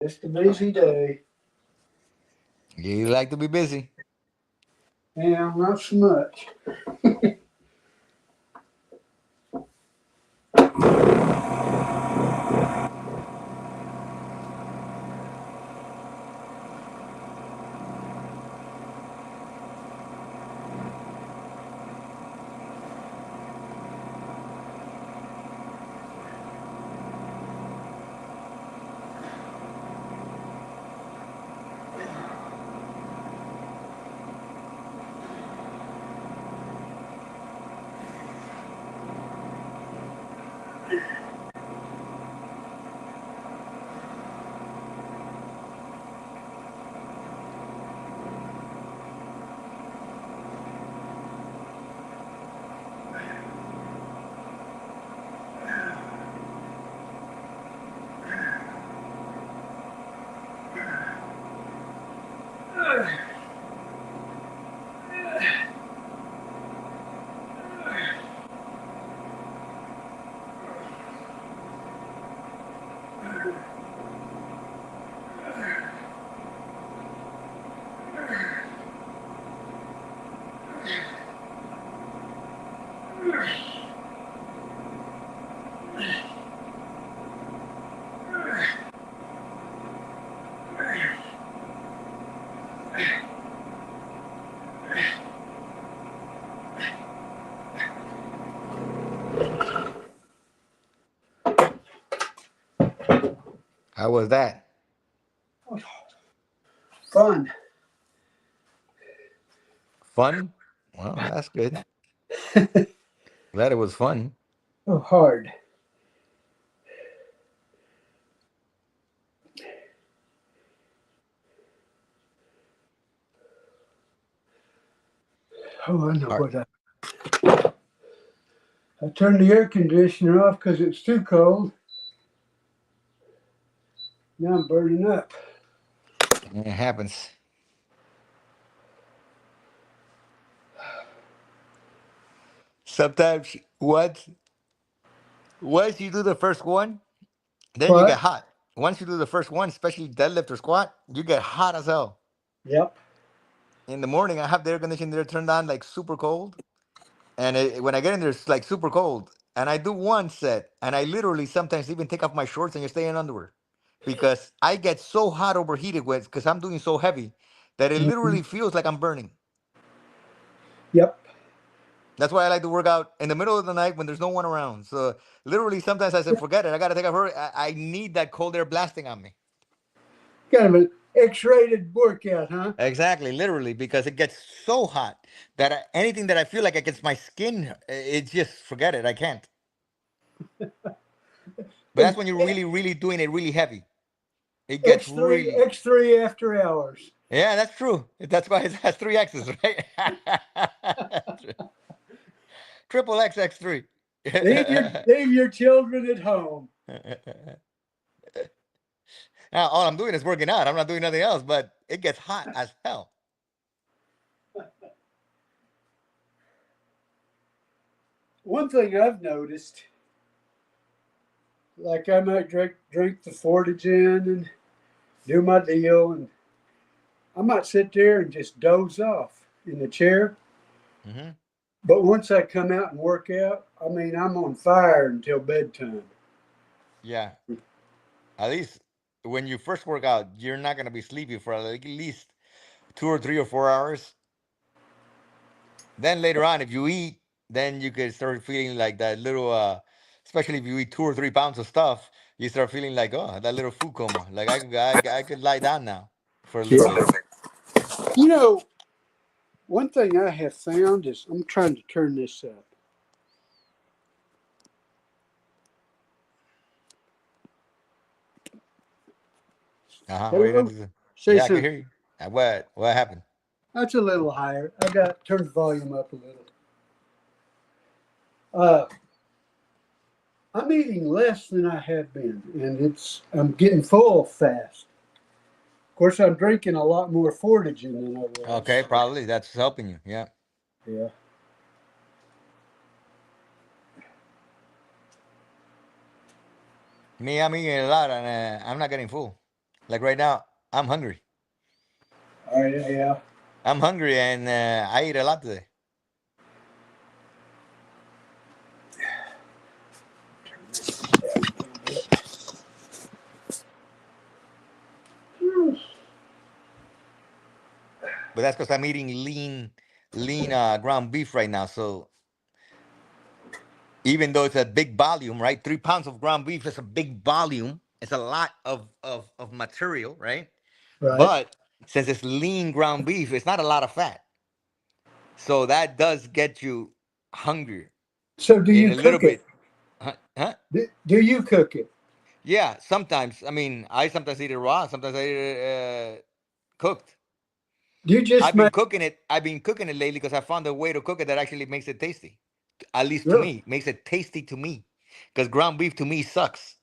Just a busy day. You like to be busy. Yeah, not so much. How was that? Fun. Fun? Well, that's good. Glad it was fun. Oh, hard. Oh, I know All right. what I turned the air conditioner off because it's too cold. Now I'm burning up. It happens. Sometimes once you do the first one, then you get What? hot. Once you do the first one, especially deadlift or squat, you get hot as hell. Yep. In the morning, I have the air conditioner there turned on like super cold, and when I get in there, it's like super cold. And I do one set, and I literally sometimes even take off my shorts and just stay in underwear because I get so hot overheated with because I'm doing so heavy that it Mhm. literally feels like I'm burning. Yep. That's why I like to work out in the middle of the night when there's no one around. So literally, sometimes I say, forget it. I gotta take a hurry. I need that cold air blasting on me. Kind of an X-rated workout, huh? Exactly, literally, because it gets so hot that anything that I feel like against my skin, it's just forget it. I can't. But that's when you're really, really doing it really heavy. It gets X3 really. X3 after hours. Yeah, that's true. That's why it has three X's, right? Triple XX3. Leave your children at home. Now all I'm doing is working out. I'm not doing nothing else, but it gets hot as hell. One thing I've noticed, like I might drink the Fortigen and do my deal, and I might sit there and just doze off in the chair. Hmm. But once I come out and work out, I mean, I'm on fire until bedtime. Yeah, at least when you first work out, you're not gonna be sleepy for at least 2 or 3 or 4 hours. Then later on, if you eat, then you can start feeling like that little. Especially if you eat 2 or 3 pounds of stuff, you start feeling like that little food coma. Like I could lie down now for a little bit. Yeah. You know, one thing I have found is I'm trying to turn this up. Uh huh. What are you going Hello? to do? Say Yeah, I can something. hear you. What happened? That's a little higher. I got turn the volume up a little. Uh, I'm eating less than I have been, and I'm getting full fast. Of course, I'm drinking a lot more Fortigen than I Okay, was. probably that's helping you. Yeah. Yeah. Me, I'm eating a lot and I'm not getting full. Like right now, I'm hungry. Oh, yeah. I'm hungry, and I eat a lot today. But that's because I'm eating lean ground beef right now. So even though it's a big volume, right? 3 pounds of ground beef is a big volume. It's a lot of material, right? Right. But since it's lean ground beef, it's not a lot of fat. So that does get you hungrier So do in you a little cook it? bit. Huh? Do you cook it? Yeah, sometimes. I mean, I sometimes eat it raw. Sometimes I eat it cooked. Do you just I've been make cooking it. I've been cooking it lately because I found a way to cook it that actually makes it tasty. At least to really? me, makes it tasty to me. Because ground beef to me sucks.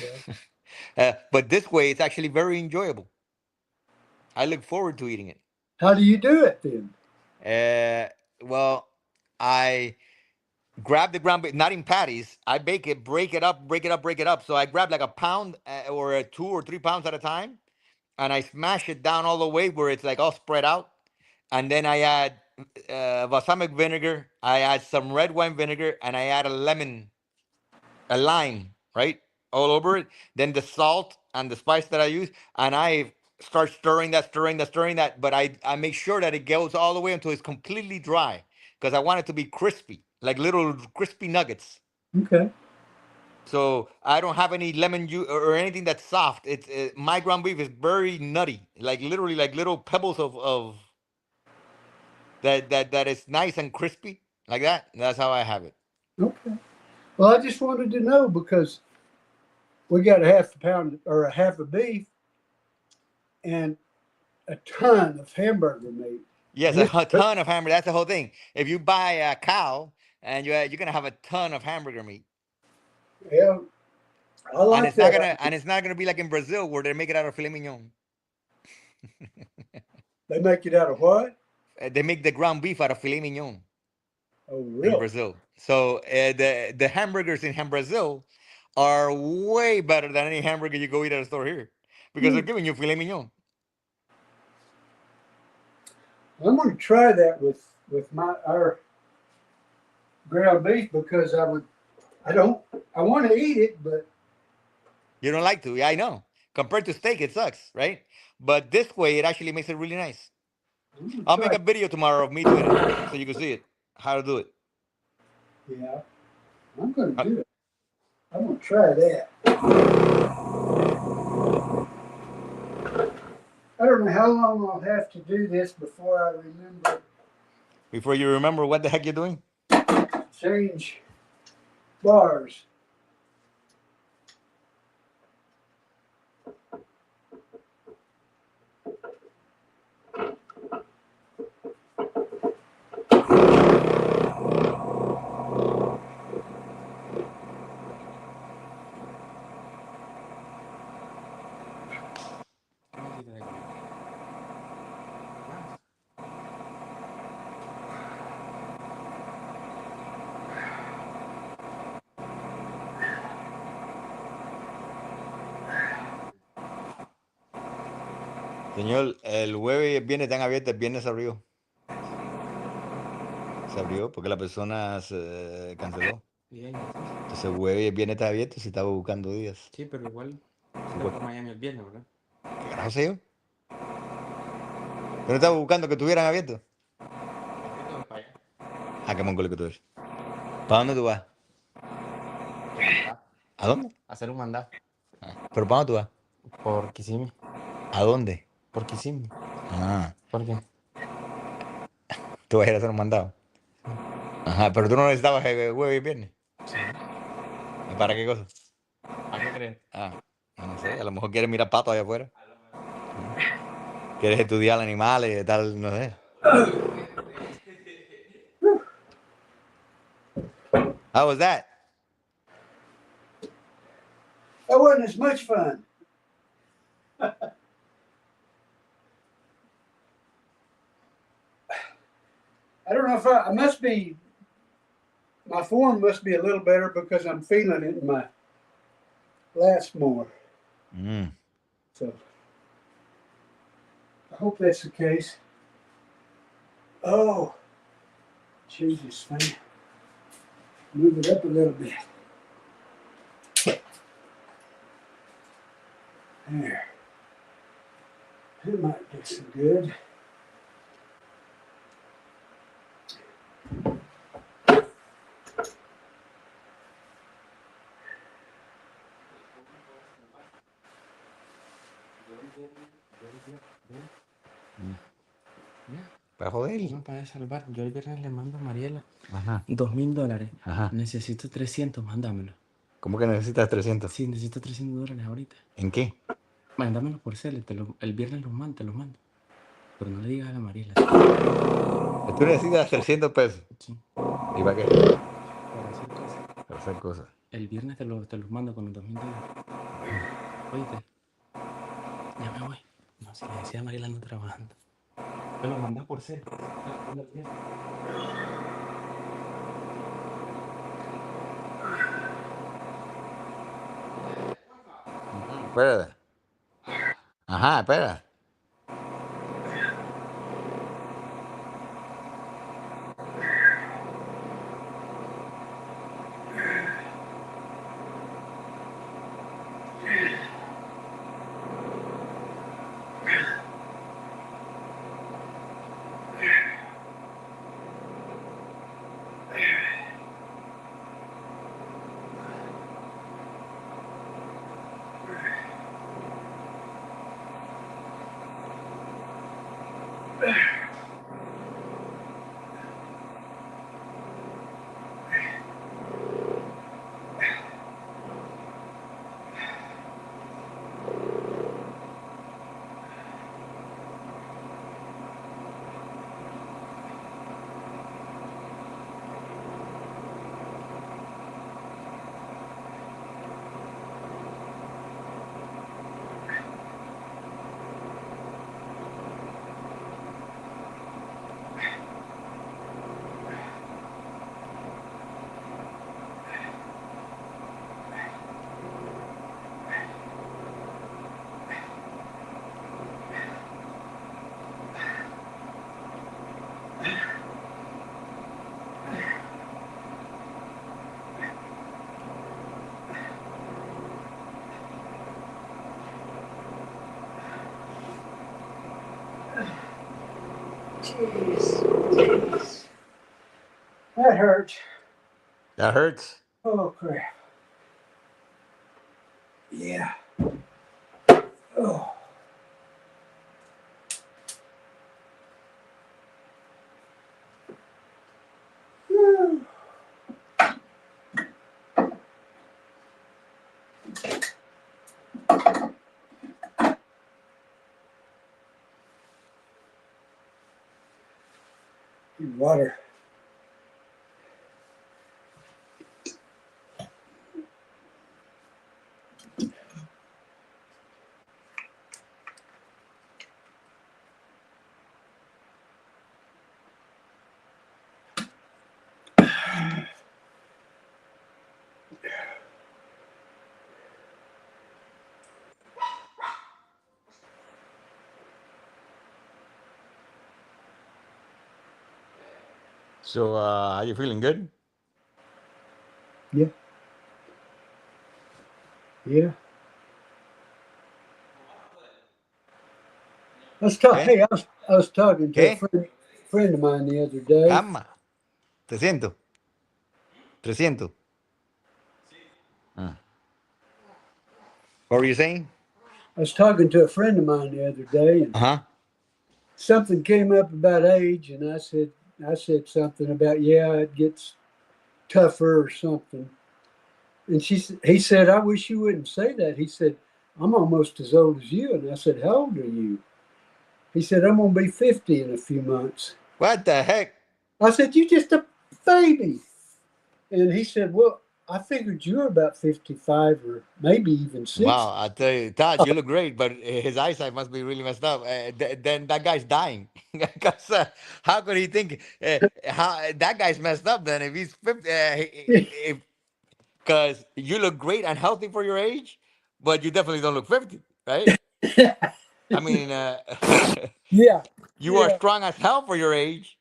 Yeah. But this way, it's actually very enjoyable. I look forward to eating it. How do you do it then? Well, I grab the ground beef, not in patties. I bake it, break it up, break it up, break it up. So I grab like a pound or 2 or 3 pounds at a time, and I smash it down all the way where it's like all spread out. And then I add balsamic vinegar. I add some red wine vinegar, and I add a lime, right, all over it. Then the salt and the spice that I use, and I start stirring that, stirring that, stirring that. But I make sure that it goes all the way until it's completely dry, because I want it to be crispy, like little crispy nuggets. Okay. So I don't have any lemon juice or anything that's soft. It's my ground beef is very nutty, like literally like little pebbles of that is nice and crispy, like that. That's how I have it. Okay. Well, I just wanted to know because we got a half a pound or a half a beef and a ton of hamburger meat. Yes, And a ton of hamburger. That's the whole thing. If you buy a cow, and you're gonna have a ton of hamburger meat, yeah, I and like it's not that. gonna be like in Brazil where they make it out of filet mignon. They make it out of what? They make the ground beef out of filet mignon Oh, in really? Brazil. So the hamburgers in Brazil are way better than any hamburger you go eat at a store here, because they're Hmm. giving you filet mignon. I'm going to try that with my our ground beef because I don't I want to eat it, but You don't like to, yeah, I know. Compared to steak, it sucks, right? But this way, it actually makes it really nice. I'm going to I'll make try. a video tomorrow of me doing it so you can see it, how to do it. Yeah, I'm going to Uh, do it. I'm going to try that. I don't know how long I'll have to do this before I remember Before you remember what the heck you're doing. to change bars. ¿Qué me hiciste de comer? Nada. Señor, el jueves viene tan abierto, el viernes se abrió. Se abrió porque la persona se canceló. Bien, entonces. Entonces el jueves y el viernes está abierto y se estaba buscando días. Sí, pero igual se Igual, fue a Miami el viernes, ¿verdad? ¿qué carajo sé yo? Yo no estaba buscando que estuvieran abiertos. Es que todo es para allá. Ah, qué mongolo que tú eres. ¿Para dónde tú vas? Hacer un mandado. ¿A dónde? Hacer un mandado. Ah, ¿pero para dónde tú vas? Por Kissimmee. ¿A dónde? Por Kissimmee. Ah, ¿Por qué? tú vas a ir a hacer un mandado. Sí. Ajá, pero tú no necesitabas el jueves y el viernes. Sí. ¿Para qué cosa? ¿Para qué crees? Ah, no sé, a lo mejor quieres mirar patos allá afuera. A lo mejor. Mm. Quieres estudiar animales y tal, no sé. How was that? That wasn't as much fun. I don't know if I must be, my form must be a little better because I'm feeling it in my lats more. Mm. So I hope that's the case. Oh, Jesus, man. Move it up a little bit. There. That might do some good. Para joder. No para salvar. Yo el viernes le mando a Mariela Ajá. $2,000. Ajá. Necesito 300, mándamelo. ¿Cómo que necesitas 300? Sí, necesito $300 ahorita. ¿En qué? Mándamelo por cel, el viernes te los mando. Pero no le digas a la Mariela. Tú necesitas 300 pesos. Sí, ¿Y para qué? para hacer cosas. Para hacer cosas. El viernes te los mando con los $2,000. Oíste. Ya me voy. No, si le decía a Mariela ando trabajando. Me lo mandas por cel. Espera. Ajá, espera. Jeez. That hurts. That hurts. Oh, crap. Yeah. Oh. Whew. Water. So, are you feeling good? Yeah. Yeah. Let's talk. Okay. Hey, I was talking to a Okay. friend of mine the other day. Calma. 300. 300. Ah. What were you saying? I was talking to a friend of mine the other day, and Uh-huh. something came up about age, and I said something about, yeah, it gets tougher or something. And he said, I wish you wouldn't say that. He said, I'm almost as old as you. And I said, how old are you? He said, I'm going to be 50 in a few months. What the heck? I said, you just a baby. And he said, well, I figured you were about 55 or maybe even 60. Wow, I tell you, Todd, you look great, but his eyesight must be really messed up. Then that guy's dying. 'Cause, how could he think how that guy's messed up then if he's 50? If Because you look great and healthy for your age, but you definitely don't look 50, right? I mean, Yeah, You are yeah. strong as hell for your age.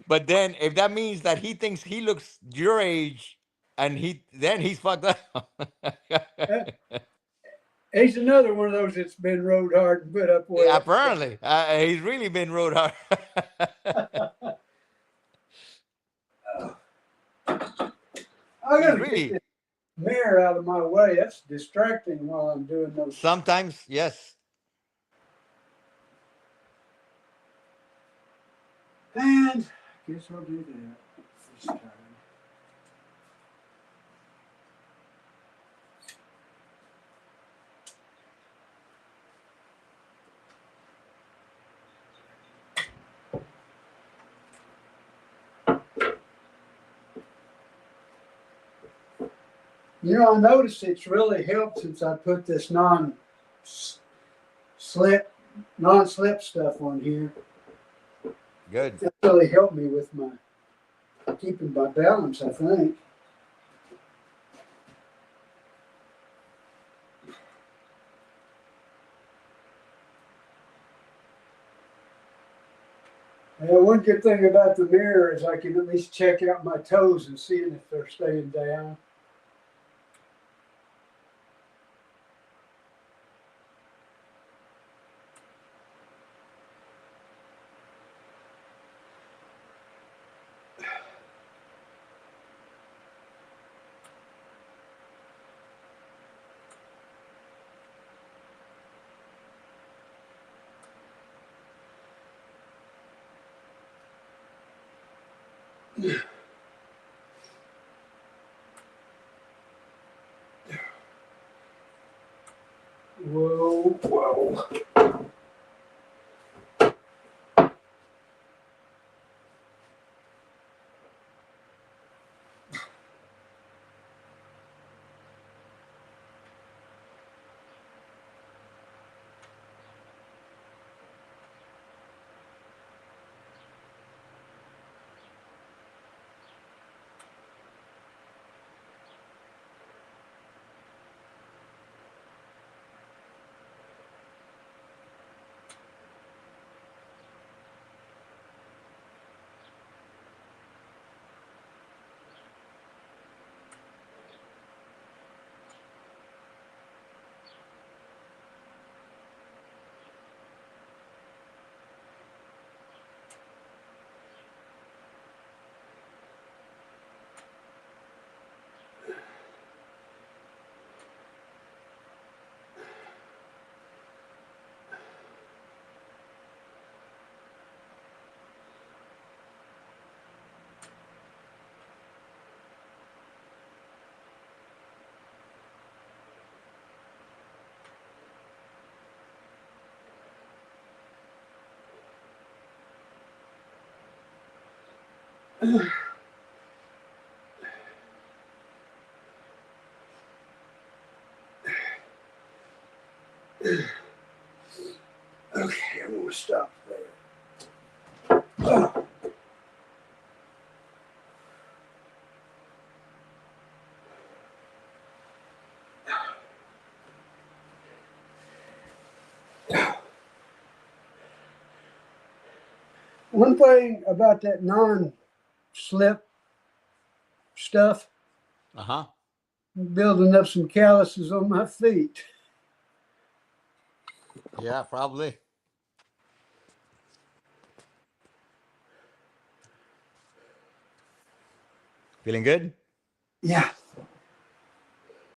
But then if that means that he thinks he looks your age and he's fucked up. Uh, He's another one of those that's been rode hard and put up with. Apparently. He's really been rode hard. I He's gotta get really this mirror out of my way. That's distracting while I'm doing those. sometimes, yes. And I guess I'll do that this time. You know, I noticed it's really helped since I put this non-slip stuff on here. Good. It really helped me with my keeping my balance, I think. And one good thing about the mirror is I can at least check out my toes and seeing if they're staying down. Whoa, whoa. Okay, I'm gonna stop there. One thing about that non-slip stuff, Uh-huh. building up some calluses on my feet. Yeah, probably. Feeling good? Yeah.